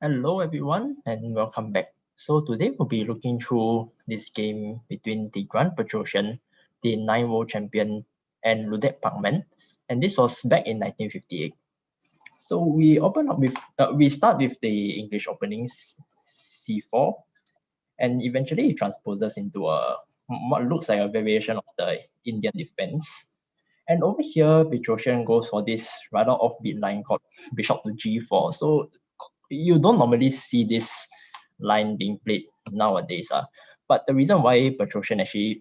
Hello everyone and welcome back. So today we'll be looking through this game between Tigran Petrosian, the 9 world champion, and Ludek Pachman, and this was back in 1958. So we start with the English openings C4, and eventually it transposes into what looks like a variation of the Indian defense. And over here, Petrosian goes for this rather offbeat line called Bishop to G4. So you don't normally see this line being played nowadays. But the reason why Petrosian actually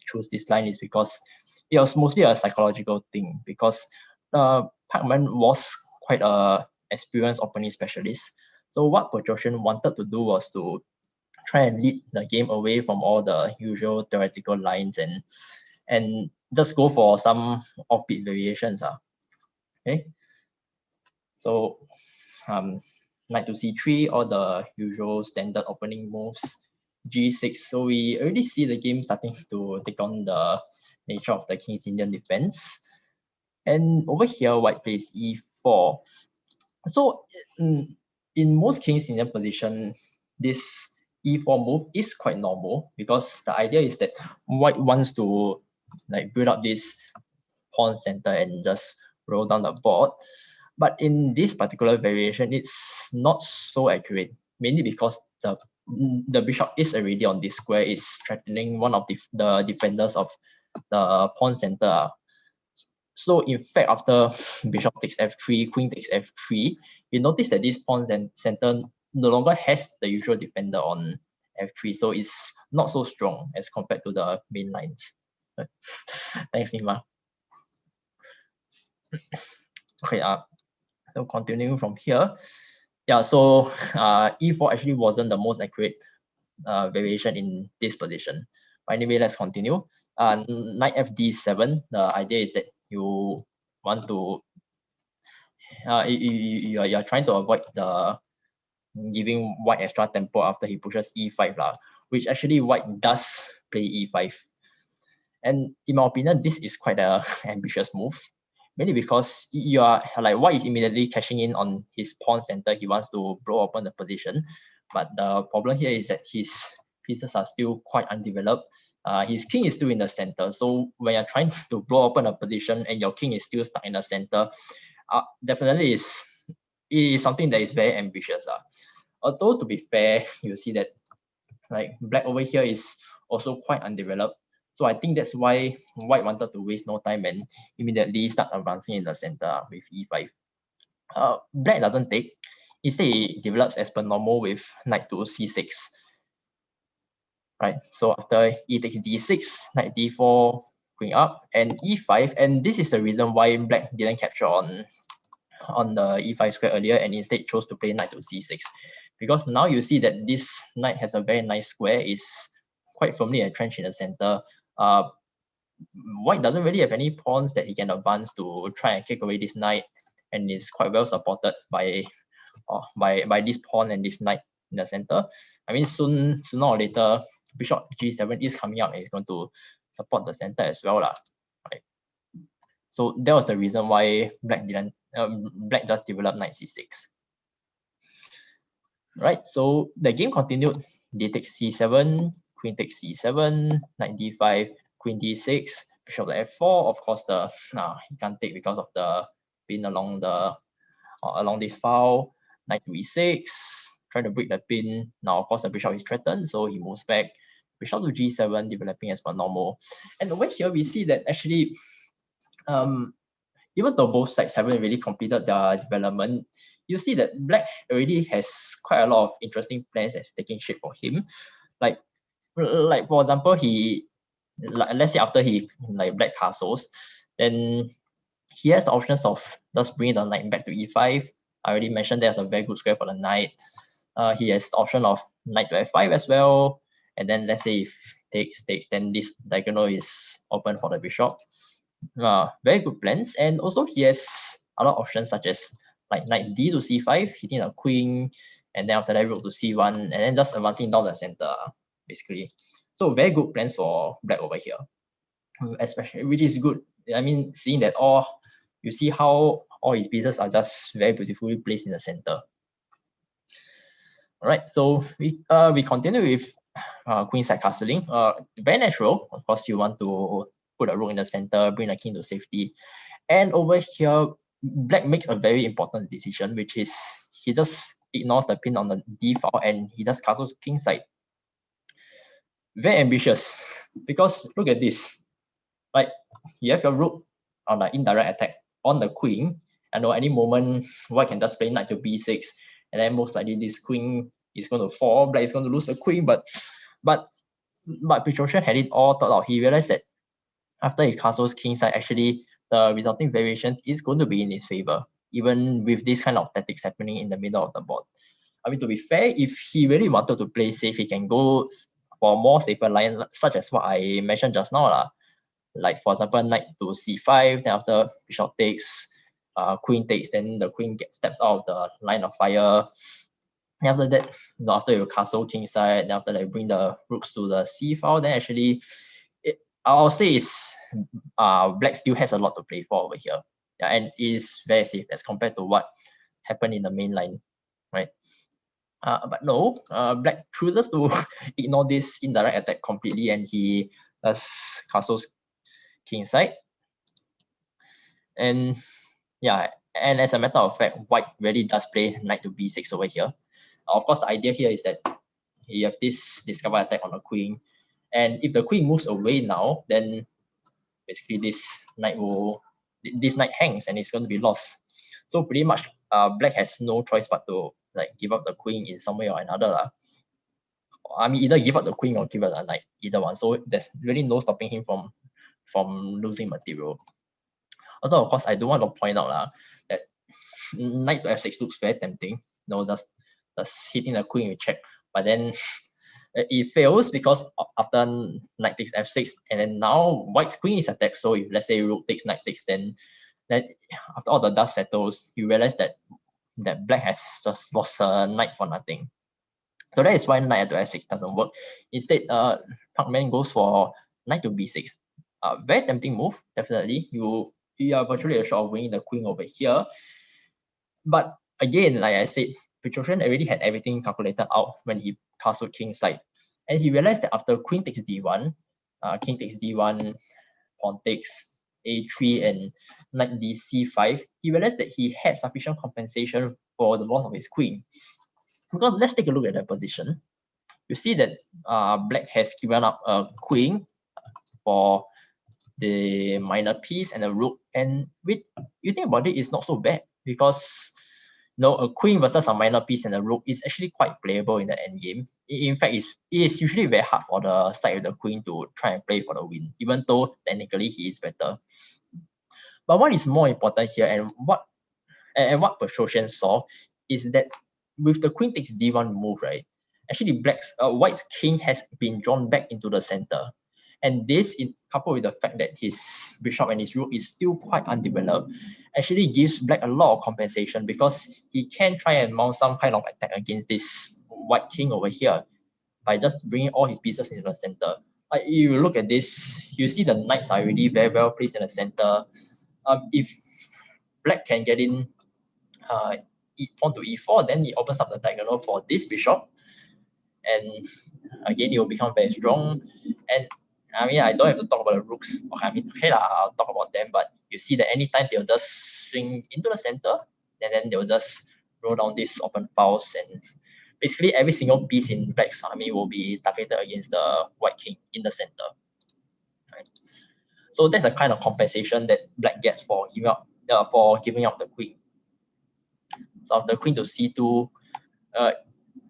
chose this line is because it was mostly a psychological thing, because Pachman was quite a experienced opening specialist. So what Petrosian wanted to do was to try and lead the game away from all the usual theoretical lines and just go for some offbeat variations. Okay. So knight to c3, all the usual standard opening moves, g6. So we already see the game starting to take on the nature of the King's Indian defense. And over here, white plays e4. So in most King's Indian position, this e4 move is quite normal, because the idea is that white wants to build up this pawn center and just roll down the board. But in this particular variation, it's not so accurate, mainly because the bishop is already on this square, is threatening one of the defenders of the pawn center. So in fact, after bishop takes f3, queen takes f3, you notice that this pawn center no longer has the usual defender on f3, so it's not so strong as compared to the main lines. Thanks, Nima. Okay, so continuing from here, yeah, so e4 actually wasn't the most accurate variation in this position. But anyway, let's continue. Knight fd7, the idea is that you want to you're trying to avoid the giving white extra tempo after he pushes e5 lah, which actually white does play e5. And in my opinion, this is quite a ambitious move, mainly because you are like white is immediately cashing in on his pawn center. He wants to blow open the position, but the problem here is that his pieces are still quite undeveloped. His king is still in the center, so when you're trying to blow open a position and your king is still stuck in the center, definitely it is something that is very ambitious. Although to be fair, you see that like black over here is also quite undeveloped. So I think that's why white wanted to waste no time and immediately start advancing in the center with e5. Black doesn't take. Instead, it develops as per normal with knight to c6. Right, so after e takes d6, knight d4, queen up, and e5. And this is the reason why black didn't capture on the e5 square earlier and instead chose to play knight to c6. Because now you see that this knight has a very nice square, is quite firmly entrenched in the center. White doesn't really have any pawns that he can advance to try and kick away this knight, and is quite well supported by this pawn and this knight in the center. I mean, sooner or later, bishop g7 is coming up and is going to support the center as well, right? So that was the reason why black just developed knight c6. Right, so the game continued. D takes c7, queen takes c7, knight d5, queen d6, bishop f4. Of course, he can't take because of the pin along this file. Knight to e6, trying to break the pin. Now, of course, the bishop is threatened, so he moves back. Bishop to g7, developing as per normal. And over here, we see that actually, even though both sides haven't really completed their development, you see that black already has quite a lot of interesting plans that's taking shape for him. Like for example, let's say after he black castles, then he has the options of just bringing the knight back to e5. I already mentioned there's a very good square for the knight. He has the option of knight to f5 as well. And then let's say if takes, then this diagonal is open for the bishop. Very good plans. And also he has other options such as like knight d to c5, hitting a queen, and then after that rook to c1, and then just advancing down the center, basically. So very good plans for black over here, especially, which is good. I mean, seeing that you see how all his pieces are just very beautifully placed in the center. All right, so we continue with queenside castling. Very natural. Of course, you want to put a rook in the center, bring the king to safety. And over here, black makes a very important decision, which is he just ignores the pin on the d file and he just castles kingside. Very ambitious, because look at this. Right, you have your rook on the indirect attack on the queen, and at any moment, white can just play knight to b6, and then most likely this queen is going to fall. Black is going to lose the queen, but Petrosian had it all thought out. He realized that after he castles kingside, actually the resulting variations is going to be in his favor, even with this kind of tactics happening in the middle of the board. I mean, to be fair, if he really wanted to play safe, he can go for more safer line, such as what I mentioned just now. Like, for example, knight to c5, then after bishop takes, queen takes, then the queen steps out of the line of fire. And after that, after you castle kingside, then after that you bring the rooks to the c file, then actually I'll say is black still has a lot to play for over here. Yeah, and is very safe as compared to what happened in the main line, right? But no, black chooses to ignore this indirect attack completely, and he castles kingside. And yeah, and as a matter of fact, white really does play knight to b6 over here. Of course, the idea here is that you have this discover attack on the queen, and if the queen moves away now, then basically this knight hangs and it's going to be lost. So pretty much, black has no choice but to like give up the queen in some way or another. I mean, either give up the queen or give up the knight, either one. So there's really no stopping him from losing material. Although, of course, I do want to point out that knight to f6 looks very tempting. Just hitting the queen with check. But then it fails because after knight takes f6, and then now white's queen is attacked. So if, let's say, rook takes, knight takes, then after all the dust settles, you realize that black has just lost a knight for nothing. So that is why knight to f6 doesn't work. Instead, Pachman goes for knight to b6. Very tempting move, definitely. You are virtually a shot of winning the queen over here. But again, like I said, Petrosian already had everything calculated out when he castled kingside. And he realized that after queen takes d1, king takes d1, pawn takes a3, and knight dc5, he realized that he had sufficient compensation for the loss of his queen. Because let's take a look at that position. You see that black has given up a queen for the minor piece and a rook, and you think about it, it's not so bad, because a queen versus a minor piece and a rook is actually quite playable in the endgame. In fact, it is usually very hard for the side of the queen to try and play for the win, even though technically he is better. But what is more important here, and what Petrosian saw, is that with the queen takes d1 move, right, actually white's king has been drawn back into the center. And this, coupled with the fact that his bishop and his rook is still quite undeveloped, actually gives black a lot of compensation, because he can try and mount some kind of attack against this white king over here by just bringing all his pieces into the center. Like, if you look at this, you see the knights are already very well placed in the center. If black can get in pawn to e4, then it opens up the diagonal for this bishop, and again it will become very strong. And I mean, I don't have to talk about the rooks. Okay, I mean, I'll talk about them, but you see that anytime they'll just swing into the center, and then they'll just roll down these open files, and basically every single piece in black's army will be targeted against the white king in the center. Right? So that's the kind of compensation that black gets for giving up the queen. So after queen to c2,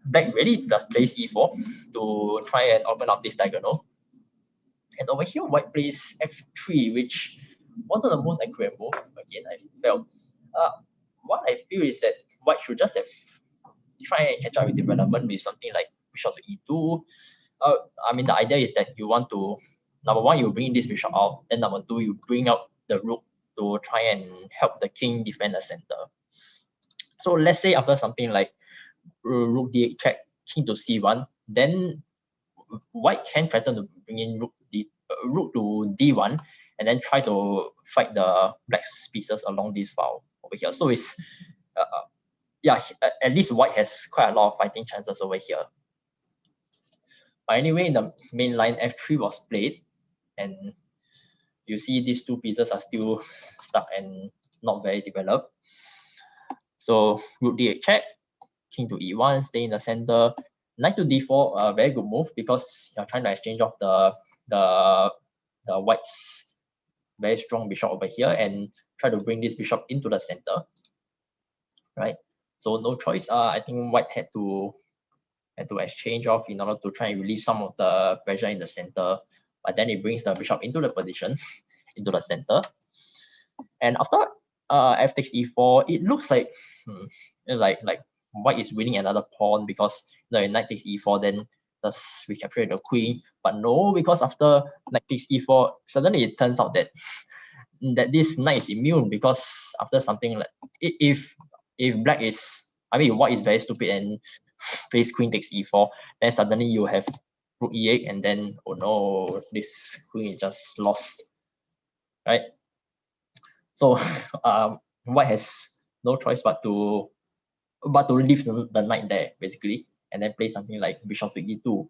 black really plays e4 to try and open up this diagonal. And over here, white plays f3, which wasn't the most accurate move. Again, I felt. What I feel is that white should just have try and catch up with development with something like bishop to e2. I mean, the idea is that you want to, number one, you bring this bishop out, and number two, you bring out the rook to try and help the king defend the center. So let's say after something like rook d8 check, king to c1, then white can threaten to bring in rook to d1, and then try to fight the black's pieces along this file over here. So yeah, at least white has quite a lot of fighting chances over here. But anyway, in the main line, f3 was played, and you see these two pieces are still stuck and not very developed. So rook d8 check, king to e1, stay in the center. Knight to d4, a very good move because you're trying to exchange off the white's very strong bishop over here and try to bring this bishop into the center, right? So no choice. I think white had to exchange off in order to try and relieve some of the pressure in the center, but then it brings the bishop into the position, into the center. And after f takes e4, it looks like like white is winning another pawn because the knight takes e4, then thus recapture the queen. But no, because after knight takes e4, suddenly it turns out that this knight is immune, because after something like if black is, I mean, white is very stupid and plays queen takes e4, then suddenly you have rook e8, and then oh no, this queen is just lost, right? So white has no choice but to leave the knight there basically, and then play something like bishop to e2.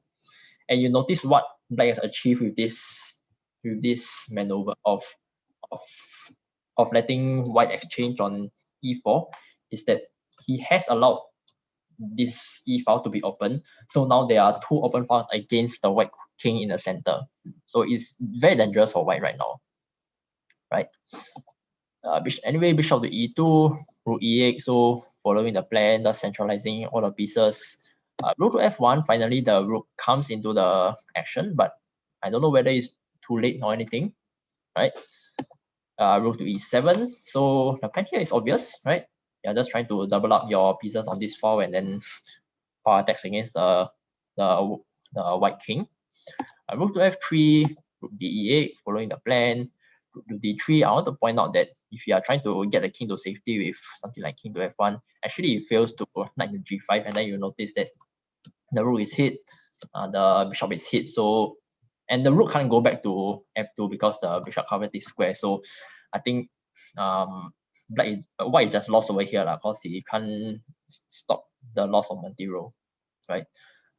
And you notice what black has achieved with this maneuver of letting white exchange on e4 is that he has allowed this e file to be open. So now there are two open files against the white king in the center. So it's very dangerous for white right now, right? Anyway, bishop to e2, rook e8. So following the plan, thus centralizing all the pieces. Rook to f1. Finally, the rook comes into the action, but I don't know whether it's too late or anything, right? Rook to e7. So the plan here is obvious, right? You're just trying to double up your pieces on this file and then power attacks against the white king. Rook to f3, rook d8, following the plan. Rook to d3. I want to point out that if you are trying to get the king to safety with something like king to f1, actually it fails to knight to g5, and then you notice that the rook is hit, the bishop is hit, so and the rook can't go back to f2 because the bishop covered this square. So I think white just lost over here because he can't stop the loss of Montero, right?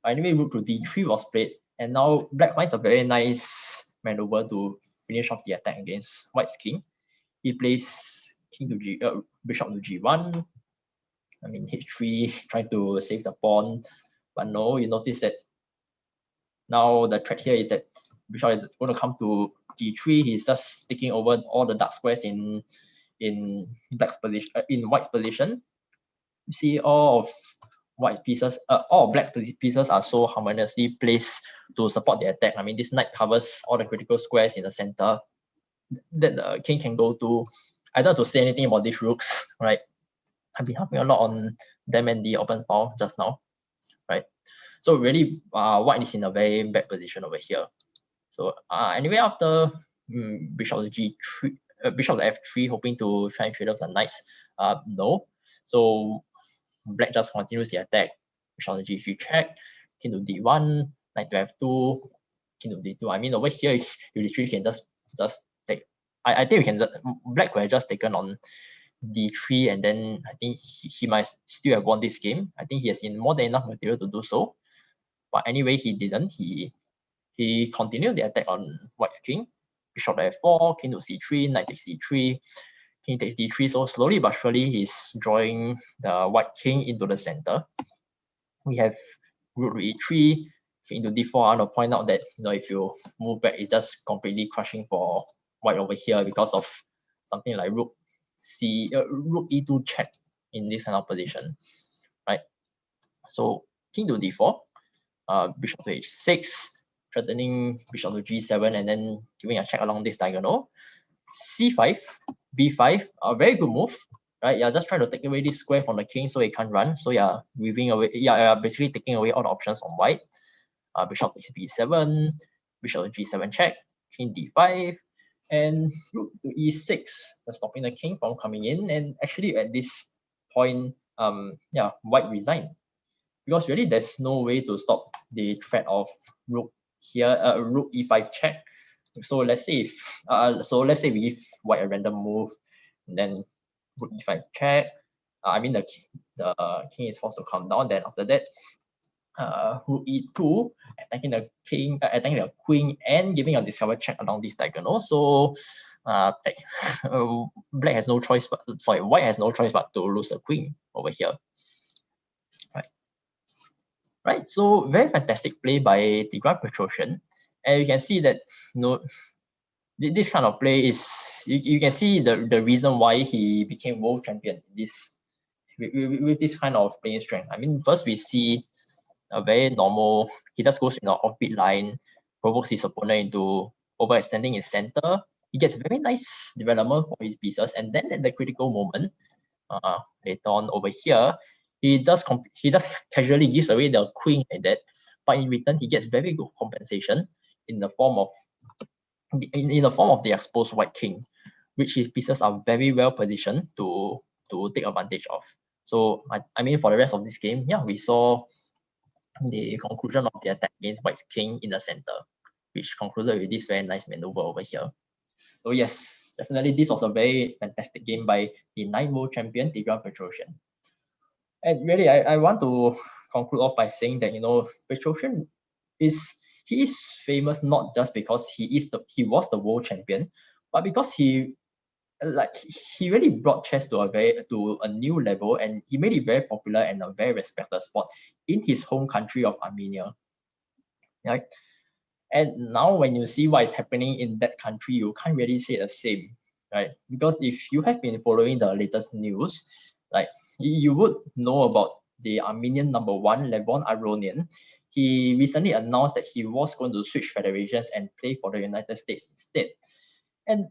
Anyway, rook to d3 was played, and now black finds a very nice maneuver to finish off the attack against white's king. He plays bishop to g1. I mean h3, trying to save the pawn, but no, you notice that now the threat here is that bishop is going to come to g3. He's just taking over all the dark squares in black's position, in white's position. You see all of white pieces, all black pieces are so harmoniously placed to support the attack. I mean, this knight covers all the critical squares in the center that the king can go to. I don't have to say anything about these rooks, right? I've been harping a lot on them and the open file just now, right? So really, white is in a very bad position over here. So anyway, after bishop to g3, bishop to f3, hoping to try and trade off the knights, no. So black just continues the attack. Bishop to g3 check, king to d1, knight to f2, king to d2. I mean, over here, you literally can just take. I think we can. Black could have just taken on d3, and then I think he might still have won this game. I think he has more than enough material to do so. But anyway, he didn't. He continued the attack on white's king. Bishop to f4, king to c3, knight takes c3, king takes d3. So slowly but surely, he's drawing the white king into the center. We have rook to e3, king to d4. I want to point out that if you move back, it's just completely crushing for white over here because of something like rook e2 check in this kind of position, right? So king to d4, bishop to h6, threatening bishop to g7, and then giving a check along this diagonal. c5, b5, a very good move, right? You're just trying to take away this square from the king so it can't run. So you're weaving away, you're basically taking away all the options from white. Bishop to b7, bishop to g7 check, king d5, and rook to e6, stopping the king from coming in. And actually at this point, white resigned, because really there's no way to stop the threat of rook here, rook e5 check. So let's say if we give white a random move, and then rook e5 check, I mean, the king is forced to come down. Then after that, rook e2, attacking the king, attacking the queen, and giving a discover check along this diagonal. So, black has no choice, but sorry, white has no choice but to lose the queen over here. Right. So very fantastic play by Tigran Petrosian, and you can see that this kind of play is you can see the reason why he became world champion. With this kind of playing strength. I mean, first we see a very normal. He just goes in the offbeat line, provokes his opponent into overextending his center. He gets very nice development for his pieces, and then at the critical moment, later on over here, he just casually gives away the queen like that, but in return he gets very good compensation in the form of the exposed white king, which his pieces are very well positioned to take advantage of. So I mean, for the rest of this game, yeah, we saw the conclusion of the attack against white's king in the center, which concluded with this very nice maneuver over here. So yes, definitely this was a very fantastic game by the 9 world champion Tigran Petrosian. And really, I want to conclude off by saying that Petrosian is famous not just because he was the world champion, but because he really brought chess to a new level, and he made it very popular and a very respected sport in his home country of Armenia. Right? And now when you see what is happening in that country, you can't really say the same, right? Because if you have been following the latest news, like you would know about the Armenian #1, Levon Aronian. He recently announced that he was going to switch federations and play for the United States instead. And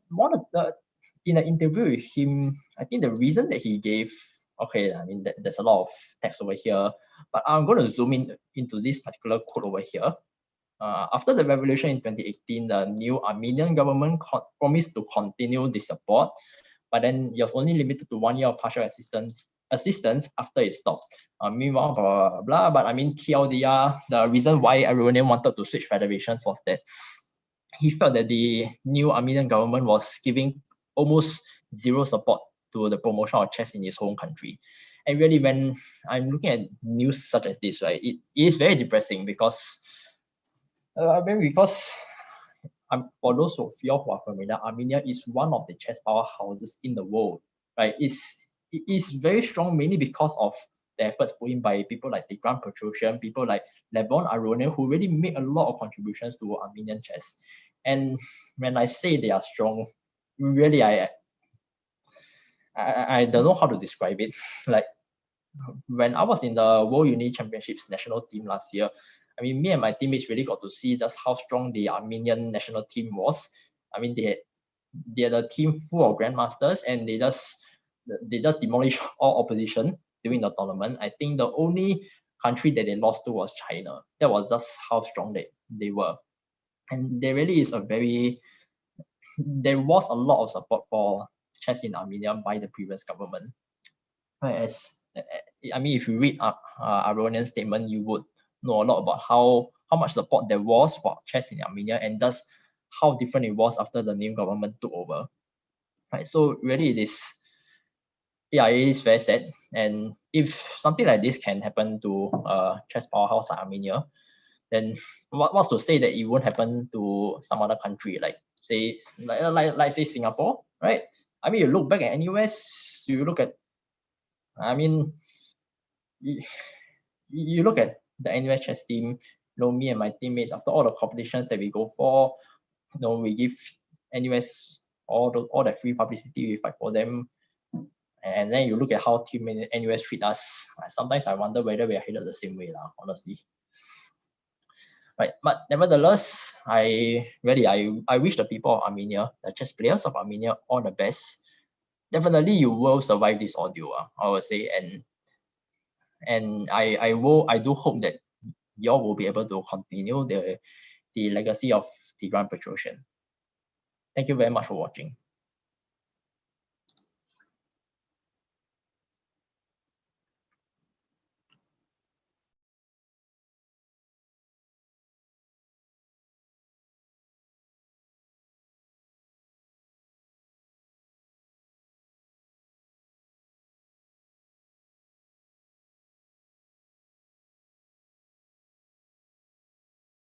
in an interview with him, I think the reason that he gave, okay, I mean, there's a lot of text over here, but I'm going to zoom into this particular quote over here. After the revolution in 2018, the new Armenian government promised to continue the support, but then it was only limited to 1 year of partial assistance after it stopped. Meanwhile, blah, blah, blah, but I mean, TLDR, the reason why everyone wanted to switch federations was that he felt that the new Armenian government was giving almost zero support to the promotion of chess in his home country. And really, when I'm looking at news such as this, right, it is very depressing because for those of you who are familiar, Armenia is one of the chess powerhouses in the world, right? It is very strong mainly because of the efforts put in by people like Tigran Petrosian, people like Levon Aronian, who really made a lot of contributions to Armenian chess. And when I say they are strong, really, I don't know how to describe it. Like when I was in the World Uni Championships national team last year, I mean, me and my teammates really got to see just how strong the Armenian national team was. I mean, they had a team full of grandmasters, and they just demolished all opposition during the tournament. I think the only country that they lost to was China. That was just how strong they were. And there really is there was a lot of support for chess in Armenia by the previous government. I mean, if you read Aronian's statement, you would know a lot about how much support there was for chess in Armenia, and thus how different it was after the new government took over. Right. So really, it is very sad. And if something like this can happen to a chess powerhouse like Armenia, then what's to say that it won't happen to some other country, like say Singapore, right? I mean, you look back at NUS, you look at, I mean, you look at the NUS chess team, me and my teammates, after all the competitions that we go for, we give NUS all the free publicity, we fight for them. And then you look at how team NUS treat us. Sometimes I wonder whether we are headed the same way, honestly. Right, but nevertheless, I wish the people of Armenia, the chess players of Armenia, all the best. Definitely, you will survive this ordeal, I would say, and I do hope that you all will be able to continue the legacy of Tigran Petrosian. Thank you very much for watching.